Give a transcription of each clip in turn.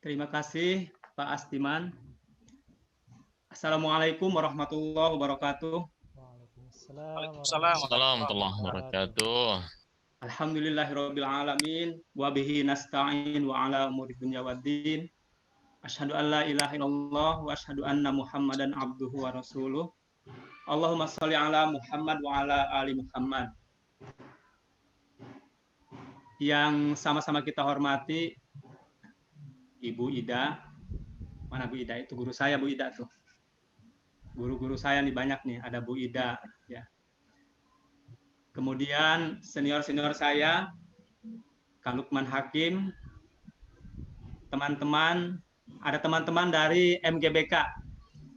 Terima kasih Pak Astiman. Assalamualaikum warahmatullahi wabarakatuh. Waalaikumsalam warahmatullahi wabarakatuh. Alhamdulillahirabbil alamin wa bihi nasta'in wa ala umuri dunya waddin. Asyhadu an la ilaha illallah wa asyhadu anna Muhammadan abduhu wa rasuluh. Allahumma shalli ala Muhammad wa ala ali Muhammad. Yang sama-sama kita hormati Ibu Ida. Mana Bu Ida? Itu guru saya Bu Ida tuh. Guru-guru saya nih banyak nih, ada Bu Ida ya. Kemudian senior-senior saya, Kang Lukman Hakim, teman-teman, ada teman-teman dari MGBK,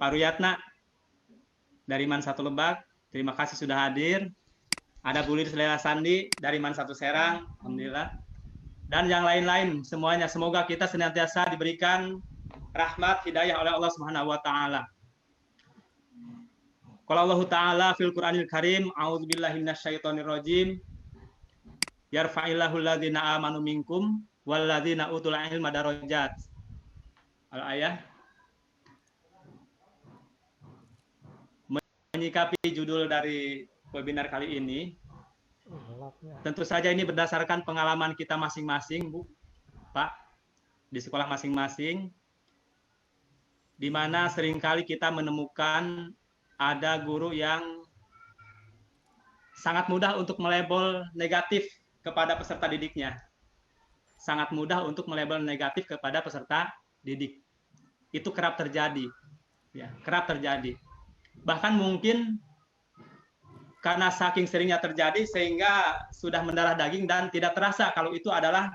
Pak Ruyatna, dari Man 1 Lebak, terima kasih sudah hadir. Ada Bu Lilis Lela Sandi dari Man 1 Serang, alhamdulillah. Dan yang lain-lain semuanya, semoga kita senantiasa diberikan rahmat hidayah oleh Allah Subhanahu wa taala. Qala Allah Ta'ala fil Qur'anil Karim, a'udzubillahi minasyaitonir rajim. Yarfa'illahu alladzina amanu minkum walladzina utul ilma darajat. Al-ayah. Menyikapi judul dari webinar kali ini, tentu saja ini berdasarkan pengalaman kita masing-masing, Bu, Pak, di sekolah masing-masing, di mana seringkali kita menemukan ada guru yang sangat mudah untuk melabel negatif kepada peserta didiknya. Sangat mudah untuk melabel negatif kepada peserta didik. Itu kerap terjadi. Ya, kerap terjadi. Bahkan mungkin karena saking seringnya terjadi sehingga sudah mendarah daging dan tidak terasa kalau itu adalah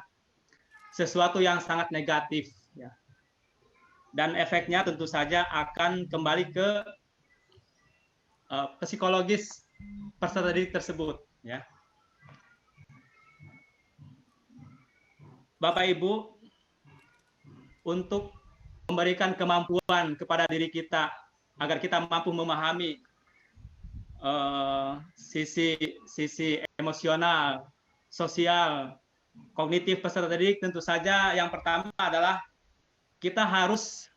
sesuatu yang sangat negatif. Ya. Dan efeknya tentu saja akan kembali ke psikologis peserta didik tersebut, ya. Bapak Ibu, untuk memberikan kemampuan kepada diri kita agar kita mampu memahami sisi emosional, sosial, kognitif peserta didik, tentu saja yang pertama adalah kita harus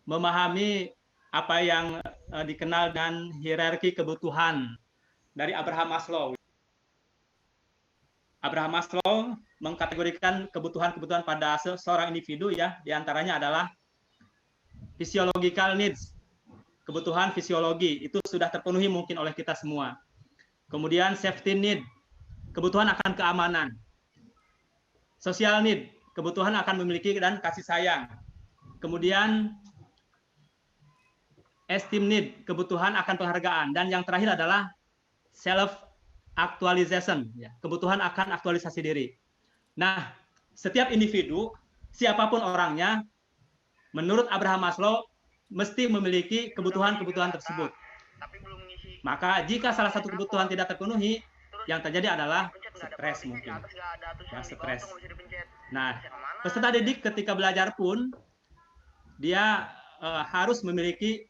memahami apa yang dikenal dengan hierarki kebutuhan dari Abraham Maslow. Abraham Maslow mengkategorikan kebutuhan-kebutuhan pada seorang individu, ya, diantaranya adalah physiological needs, kebutuhan fisiologi, itu sudah terpenuhi mungkin oleh kita semua. Kemudian safety need, kebutuhan akan keamanan. Social need, kebutuhan akan memiliki dan kasih sayang. Kemudian esteem need, kebutuhan akan penghargaan. Dan yang terakhir adalah self actualization, ya, kebutuhan akan aktualisasi diri. Nah, setiap individu, siapapun orangnya, menurut Abraham Maslow, mesti memiliki kebutuhan-kebutuhan tersebut. Maka jika salah satu kebutuhan tidak terpenuhi, yang terjadi adalah stres mungkin. Ya, stres. Nah, peserta didik ketika belajar pun, dia harus memiliki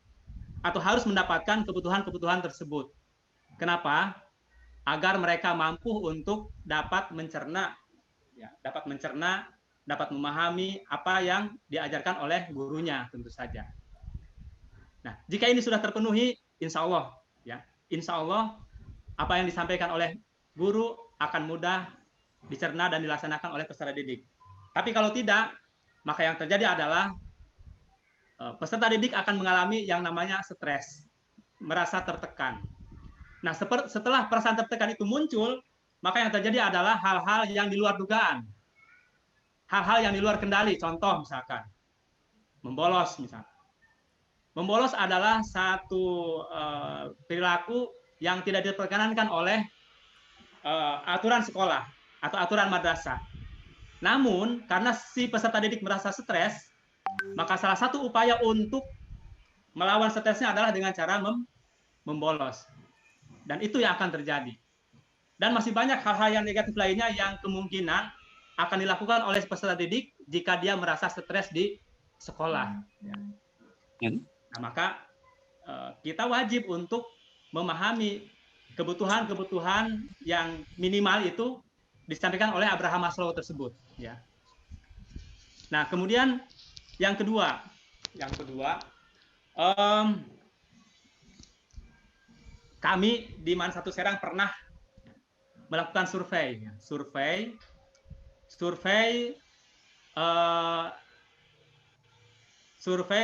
atau harus mendapatkan kebutuhan-kebutuhan tersebut. Kenapa? Agar mereka mampu untuk dapat mencerna, ya, dapat memahami apa yang diajarkan oleh gurunya, tentu saja. Nah, jika ini sudah terpenuhi, insya Allah, ya, insya Allah apa yang disampaikan oleh guru akan mudah dicerna dan dilaksanakan oleh peserta didik. Tapi kalau tidak, maka yang terjadi adalah peserta didik akan mengalami yang namanya stres, merasa tertekan. Nah, setelah perasaan tertekan itu muncul, maka yang terjadi adalah hal-hal yang di luar dugaan. Hal-hal yang di luar kendali, contoh misalkan, membolos misalkan. Membolos adalah satu perilaku yang tidak diperkenankan oleh aturan sekolah atau aturan madrasah. Namun, karena si peserta didik merasa stres, maka salah satu upaya untuk melawan stresnya adalah dengan cara membolos. Dan itu yang akan terjadi. Dan masih banyak hal-hal yang negatif lainnya yang kemungkinan akan dilakukan oleh peserta didik jika dia merasa stres di sekolah. Nah, maka kita wajib untuk memahami kebutuhan-kebutuhan yang minimal itu disampaikan oleh Abraham Maslow tersebut. Ya. Nah, kemudian Yang kedua, em, kami di Man 1 Serang pernah melakukan survei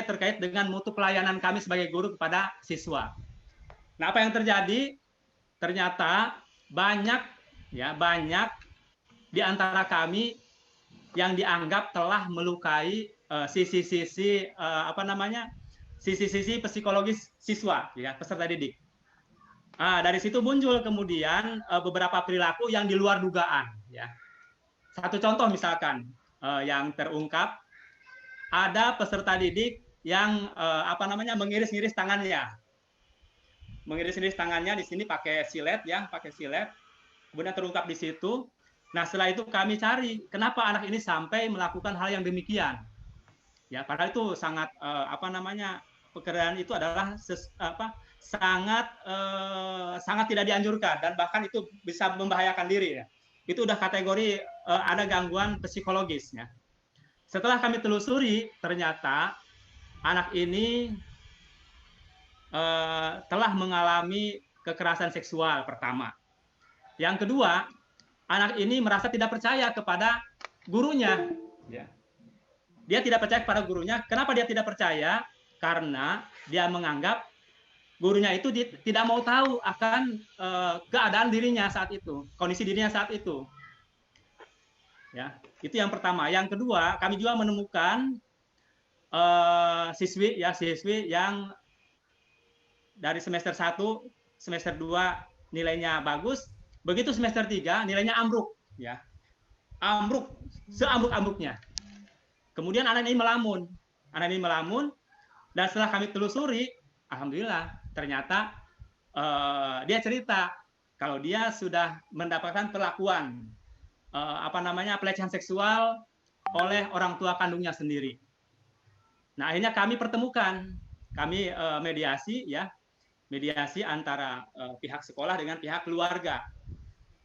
terkait dengan mutu pelayanan kami sebagai guru kepada siswa. Nah, apa yang terjadi? Ternyata banyak di antara kami yang dianggap telah melukai sisi-sisi psikologis siswa, ya, peserta didik. Dari situ muncul kemudian beberapa perilaku yang di luar dugaan, ya. Satu contoh misalkan yang terungkap, ada peserta didik yang mengiris-iris tangannya. Mengiris-iris tangannya di sini pakai silet, ya, Kemudian terungkap di situ. Nah, setelah itu kami cari kenapa anak ini sampai melakukan hal yang demikian. Ya, padahal itu sangat pekerjaan itu adalah sangat tidak dianjurkan dan bahkan itu bisa membahayakan diri, ya. Itu udah kategori ada gangguan psikologis, ya. Setelah kami telusuri, ternyata anak ini telah mengalami kekerasan seksual pertama. Yang kedua, anak ini merasa tidak percaya kepada gurunya. Ya. Dia tidak percaya kepada gurunya. Kenapa dia tidak percaya? Karena dia menganggap gurunya itu tidak mau tahu akan keadaan dirinya saat itu, kondisi dirinya saat itu. Ya, itu yang pertama. Yang kedua, kami juga menemukan siswi yang dari semester 1, semester 2 nilainya bagus, begitu semester 3 nilainya ambruk, ya. Ambruk, seambruk-ambruknya. Kemudian anak ini melamun, dan setelah kami telusuri, alhamdulillah ternyata dia cerita kalau dia sudah mendapatkan perlakuan pelecehan seksual oleh orang tua kandungnya sendiri. Nah, akhirnya kami pertemukan, kami mediasi antara pihak sekolah dengan pihak keluarga.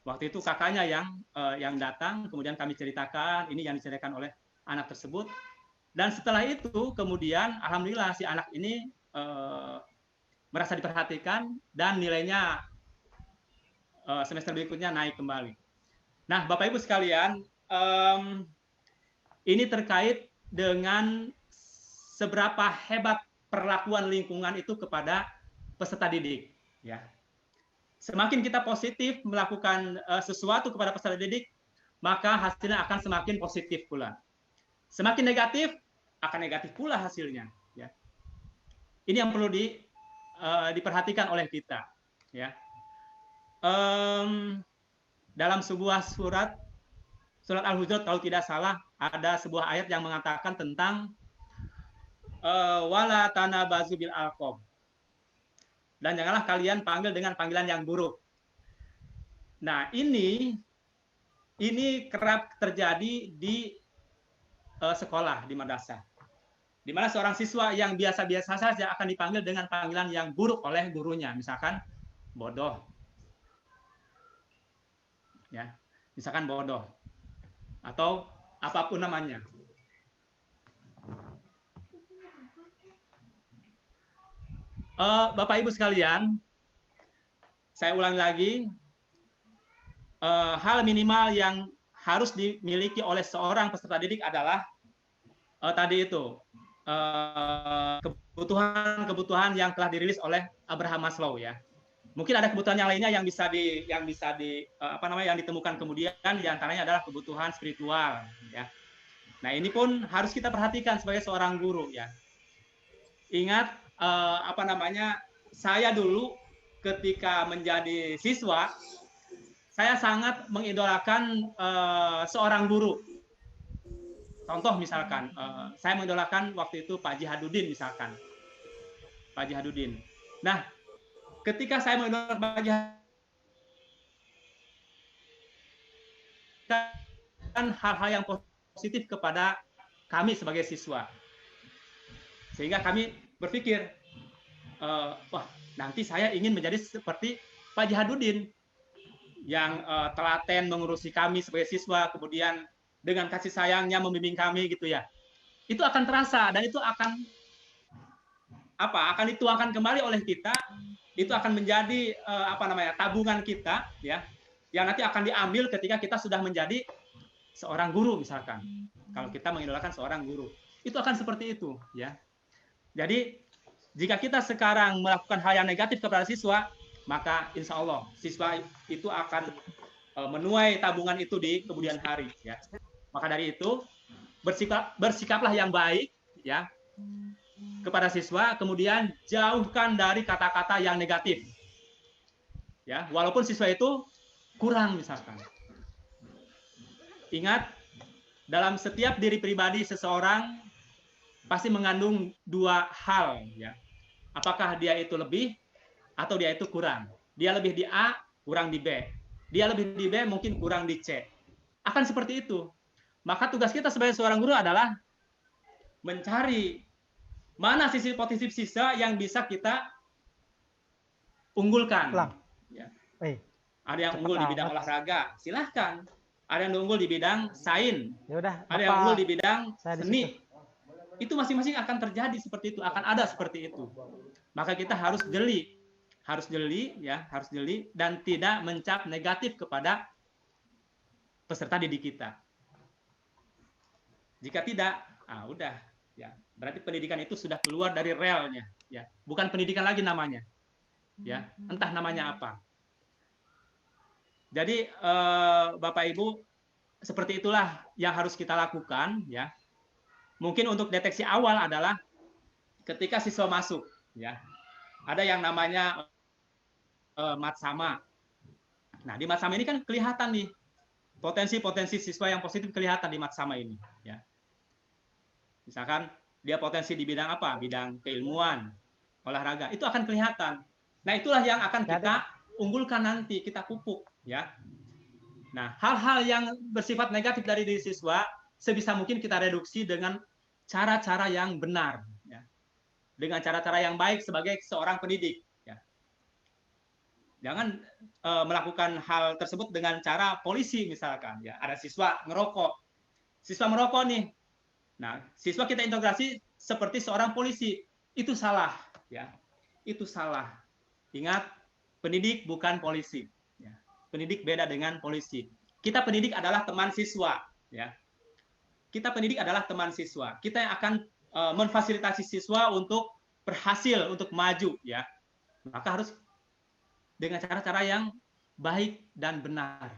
Waktu itu kakaknya yang datang, kemudian kami ceritakan ini yang diceritakan oleh anak tersebut, dan setelah itu kemudian alhamdulillah si anak ini merasa diperhatikan dan nilainya semester berikutnya naik kembali. Nah, Bapak Ibu sekalian, ini terkait dengan seberapa hebat perlakuan lingkungan itu kepada peserta didik, ya. Semakin kita positif melakukan sesuatu kepada peserta didik, maka hasilnya akan semakin positif pula. Semakin negatif, akan negatif pula hasilnya, ya. Ini yang perlu diperhatikan oleh kita, ya. Dalam sebuah surat Al-Hujurat kalau tidak salah, ada sebuah ayat yang mengatakan tentang wala tanabazu bil alqab. Dan janganlah kalian panggil dengan panggilan yang buruk. Nah, ini kerap terjadi di sekolah, di madrasah. Di mana seorang siswa yang biasa-biasa saja akan dipanggil dengan panggilan yang buruk oleh gurunya, misalkan bodoh. Ya, misalkan bodoh atau apapun namanya. Bapak Ibu sekalian, saya ulang lagi, hal minimal yang harus dimiliki oleh seorang peserta didik adalah tadi itu kebutuhan yang telah dirilis oleh Abraham Maslow, ya. Mungkin ada kebutuhan yang lainnya yang bisa ditemukan kemudian, di antaranya adalah kebutuhan spiritual, ya. Nah, ini pun harus kita perhatikan sebagai seorang guru, ya. Ingat saya dulu ketika menjadi siswa, saya sangat mengidolakan seorang guru. Contoh misalkan, saya mengidolakan waktu itu Pak Jihadudin misalkan. Pak Jihadudin. Nah, ketika saya mengidolakan Pak Jihadudin, hal-hal yang positif kepada kami sebagai siswa. Sehingga kami berpikir, wah, nanti saya ingin menjadi seperti Pak Jihadudin yang telaten mengurusi kami sebagai siswa, kemudian dengan kasih sayangnya membimbing kami, gitu ya. itu akan terasa dan itu akan dituangkan kembali oleh kita, itu akan menjadi tabungan kita, ya, yang nanti akan diambil ketika kita sudah menjadi seorang guru misalkan. Kalau kita mengidolakan seorang guru, itu akan seperti itu, ya. Jadi jika kita sekarang melakukan hal yang negatif kepada siswa, maka insya Allah siswa itu akan menuai tabungan itu di kemudian hari, ya. Maka dari itu bersikaplah yang baik, ya, kepada siswa, kemudian jauhkan dari kata-kata yang negatif, ya, walaupun siswa itu kurang misalkan. Ingat, dalam setiap diri pribadi seseorang pasti mengandung dua hal, ya. Apakah dia itu lebih atau dia itu kurang. Dia lebih di A, kurang di B. Dia lebih di B, mungkin kurang di C. Akan seperti itu. Maka tugas kita sebagai seorang guru adalah mencari mana sisi positif siswa yang bisa kita unggulkan. Ya. Ada yang unggul di bidang olahraga, silahkan. Ada yang unggul di bidang sains. Ada yang unggul di bidang seni. Itu masing-masing akan terjadi seperti itu, akan ada seperti itu. Maka kita harus jeli, ya, harus jeli dan tidak mencap negatif kepada peserta didik kita. Jika tidak, udah, ya, berarti pendidikan itu sudah keluar dari relnya, ya, bukan pendidikan lagi namanya, ya, entah namanya apa. Jadi Bapak Ibu, seperti itulah yang harus kita lakukan, ya. Mungkin untuk deteksi awal adalah ketika siswa masuk, ya, ada yang namanya matsama. Nah, di matsama ini kan kelihatan nih potensi-potensi siswa yang positif kelihatan di matsama ini, ya. Misalkan dia potensi di bidang apa? Bidang keilmuan, olahraga, itu akan kelihatan. Nah, itulah yang akan kita unggulkan nanti, kita pupuk, ya. Nah, hal-hal yang bersifat negatif dari diri siswa sebisa mungkin kita reduksi dengan cara-cara yang benar, ya. Dengan cara-cara yang baik sebagai seorang pendidik, ya. Jangan melakukan hal tersebut dengan cara polisi misalkan, ya. Ada siswa ngerokok, siswa merokok nih. Nah, siswa kita integrasi seperti seorang polisi, itu salah, ya. Itu salah. Ingat, pendidik bukan polisi, ya. Pendidik beda dengan polisi. Kita pendidik adalah teman siswa, ya. Kita pendidik adalah teman siswa. Kita yang akan memfasilitasi siswa untuk berhasil, untuk maju, ya. Maka harus dengan cara-cara yang baik dan benar,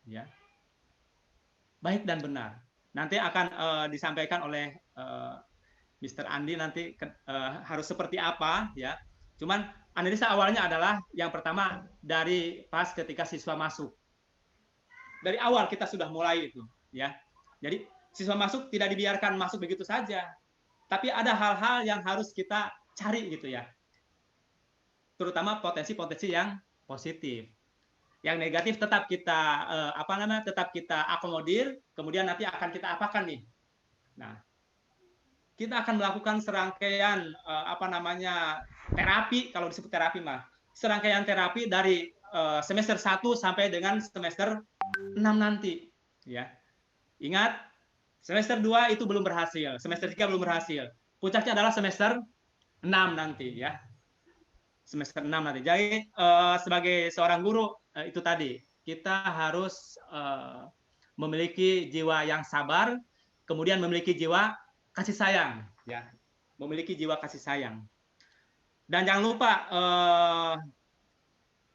ya. Baik dan benar. Nanti akan disampaikan oleh Mr. Andi nanti harus seperti apa, ya. Cuman analisa awalnya adalah yang pertama dari pas ketika siswa masuk. Dari awal kita sudah mulai itu, ya. Jadi siswa masuk tidak dibiarkan masuk begitu saja, tapi ada hal-hal yang harus kita cari gitu, ya. Terutama potensi-potensi yang positif. Yang negatif tetap kita tetap kita akomodir, kemudian nanti akan kita apakan nih. Nah, kita akan melakukan serangkaian terapi, kalau disebut terapi mah. Serangkaian terapi dari semester 1 sampai dengan semester 6 nanti, ya. Ingat, semester 2 itu belum berhasil, semester 3 belum berhasil. Puncaknya adalah semester 6 nanti, ya. Semester 6 nanti. Jadi sebagai seorang guru itu tadi, kita harus memiliki jiwa yang sabar, kemudian memiliki jiwa kasih sayang, ya. Memiliki jiwa kasih sayang. Dan jangan lupa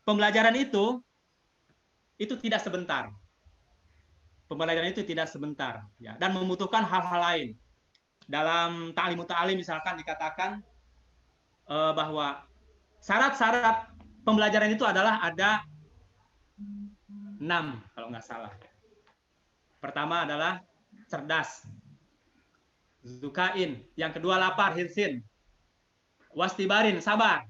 pembelajaran itu tidak sebentar. Pembelajaran itu tidak sebentar, ya, dan membutuhkan hal-hal lain. Dalam ta'lim ta'alim misalkan dikatakan bahwa syarat-syarat pembelajaran itu adalah ada 6 kalau nggak salah. Pertama adalah cerdas, zukain. Yang kedua lapar, hirsin. Wastibarin, sabar.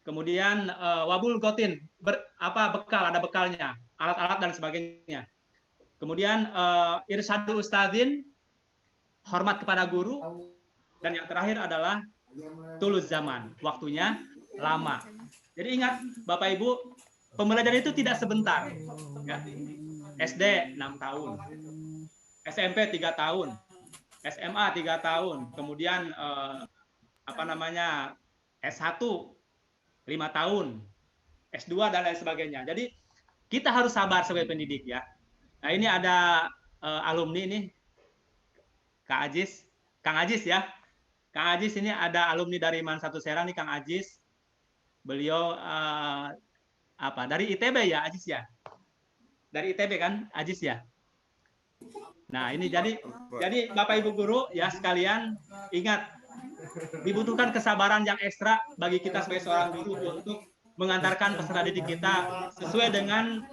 Kemudian wabul gotin, bekal, ada bekalnya, alat-alat dan sebagainya. Kemudian irsyadul ustadzin, hormat kepada guru. Dan yang terakhir adalah tulus zaman, waktunya lama. Jadi ingat Bapak Ibu, pembelajaran itu tidak sebentar, ya. SD 6 tahun, SMP 3 tahun, SMA 3 tahun, kemudian apa namanya S1 5 tahun, S2 dan lain sebagainya. Jadi kita harus sabar sebagai pendidik ya. Nah ini ada alumni ini Kak Ajis, Kang Ajis ya. Kang Ajis ini ada alumni dari Man Satu Serang nih Kang Ajis. Beliau apa dari ITB ya Ajis ya? Dari ITB kan Ajis ya? Nah ini jadi Bapak Ibu guru ya sekalian ingat dibutuhkan kesabaran yang ekstra bagi kita sebagai seorang guru untuk mengantarkan peserta didik kita sesuai dengan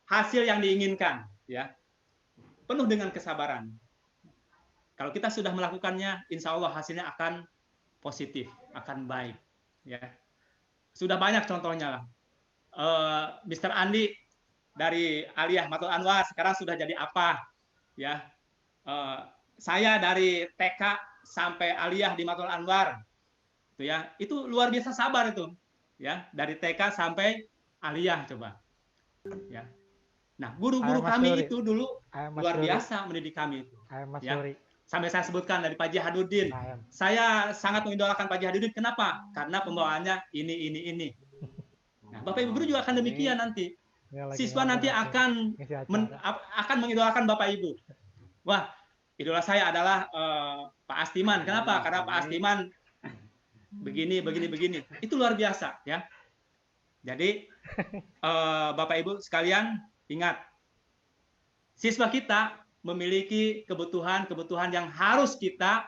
hasil yang diinginkan ya. Penuh dengan kesabaran. Kalau kita sudah melakukannya, insya Allah hasilnya akan positif, akan baik. Ya, sudah banyak contohnya lah. Mr. Andi dari Aliyah Matul Anwar sekarang sudah jadi apa? Ya, saya dari TK sampai Aliyah di Matul Anwar, itu ya, itu luar biasa sabar itu. Ya, dari TK sampai Aliyah coba. Ya. Nah, guru-guru kami itu dulu luar biasa mendidik kami itu. Ya. Sampai saya sebutkan dari Pak Haji Hadudin. Saya sangat mengidolakan Pak Haji Hadudin. Kenapa? Karena pembawaannya ini. Nah, Bapak Ibu guru juga akan demikian nanti. Siswa nanti akan mengidolakan Bapak Ibu. Wah, idola saya adalah Pak Astiman. Kenapa? Karena Pak Astiman begini. Itu luar biasa ya. Jadi Bapak Ibu sekalian ingat, siswa kita memiliki kebutuhan yang harus kita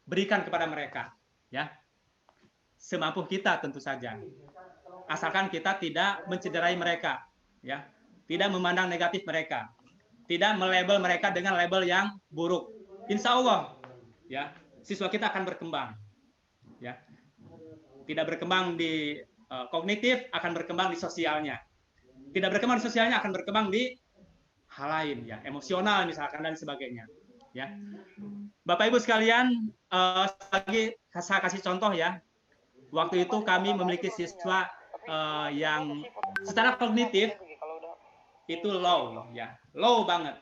berikan kepada mereka, ya. Semampu kita tentu saja. Asalkan kita tidak mencederai mereka, ya. Tidak memandang negatif mereka. Tidak melabel mereka dengan label yang buruk. Insya Allah, ya, siswa kita akan berkembang, ya. Tidak berkembang di kognitif, akan berkembang di sosialnya. Tidak berkembang di sosialnya, akan berkembang di hal lain ya, emosional misalkan dan sebagainya ya. Bapak Ibu sekalian, lagi saya kasih contoh ya. Waktu itu kami memiliki siswa yang secara kognitif itu low ya, low banget.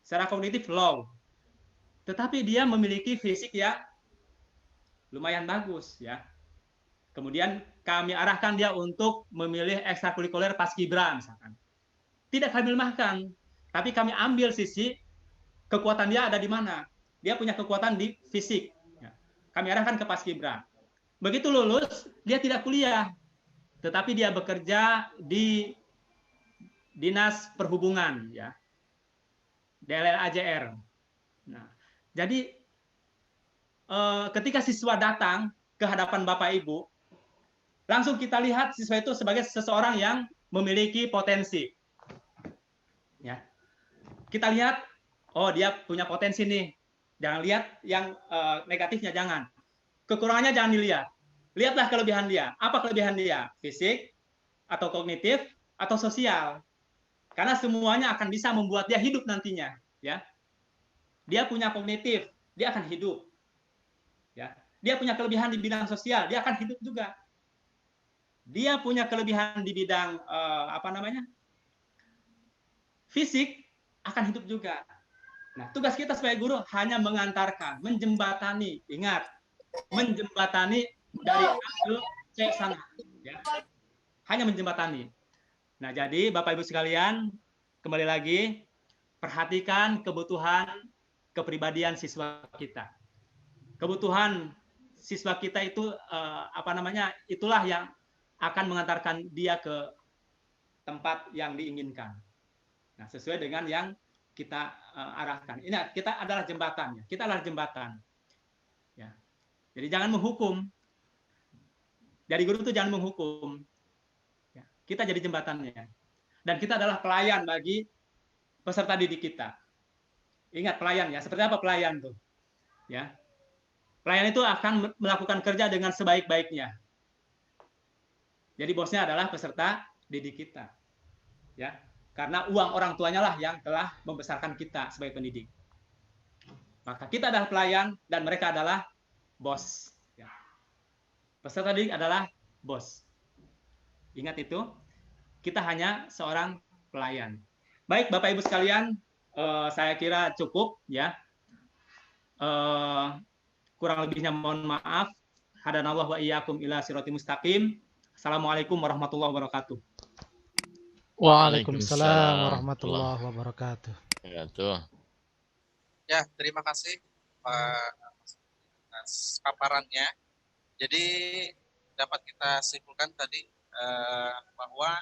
Secara kognitif low. Tetapi dia memiliki fisik ya lumayan bagus ya. Kemudian kami arahkan dia untuk memilih ekstrakurikuler paskibra misalkan. Tidak kami lemahkan, tapi kami ambil sisi kekuatan dia ada di mana. Dia punya kekuatan di fisik. Kami arahkan ke paskibra. Begitu lulus, dia tidak kuliah, tetapi dia bekerja di Dinas Perhubungan, ya, DLL-AJR. Nah, jadi ketika siswa datang ke hadapan Bapak Ibu, langsung kita lihat siswa itu sebagai seseorang yang memiliki potensi. Ya, kita lihat, oh dia punya potensi nih. Jangan lihat yang negatifnya, jangan. Kekurangannya jangan dilihat. Lihatlah kelebihan dia. Apa kelebihan dia? Fisik, atau kognitif, atau sosial. Karena semuanya akan bisa membuat dia hidup nantinya. Ya, dia punya kognitif, dia akan hidup. Ya, dia punya kelebihan di bidang sosial, dia akan hidup juga. Dia punya kelebihan di bidang fisik, akan hidup juga. Nah, tugas kita sebagai guru hanya mengantarkan, menjembatani. Ingat, menjembatani dari A ke C sana. Ya. Hanya menjembatani. Nah, jadi Bapak Ibu sekalian, kembali lagi, perhatikan kebutuhan kepribadian siswa kita. Kebutuhan siswa kita itu itulah yang akan mengantarkan dia ke tempat yang diinginkan. Nah, sesuai dengan yang kita arahkan. Ini kita adalah jembatannya. Kita adalah jembatan. Ya. Jadi jangan menghukum. Jadi guru itu jangan menghukum. Ya. Kita jadi jembatannya. Dan kita adalah pelayan bagi peserta didik kita. Ingat pelayan ya. Seperti apa pelayan tuh? Ya. Pelayan itu akan melakukan kerja dengan sebaik-baiknya. Jadi bosnya adalah peserta didik kita. Ya. Karena uang orang tuanya lah yang telah membesarkan kita sebagai pendidik. Maka kita adalah pelayan dan mereka adalah bos. Ya. Peserta didik adalah bos. Ingat itu, kita hanya seorang pelayan. Baik, Bapak Ibu sekalian, saya kira cukup ya. Kurang lebihnya mohon maaf. Hadanallah wa iyyakum ila siratal mustaqim. Assalamualaikum warahmatullahi wabarakatuh. Waalaikumsalam warahmatullahi wabarakatuh. Ya, terima kasih Pak atas paparannya. Jadi dapat kita simpulkan tadi bahwa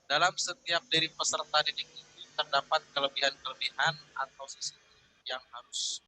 dalam setiap diri peserta didik ini terdapat kelebihan-kelebihan atau sisi yang harus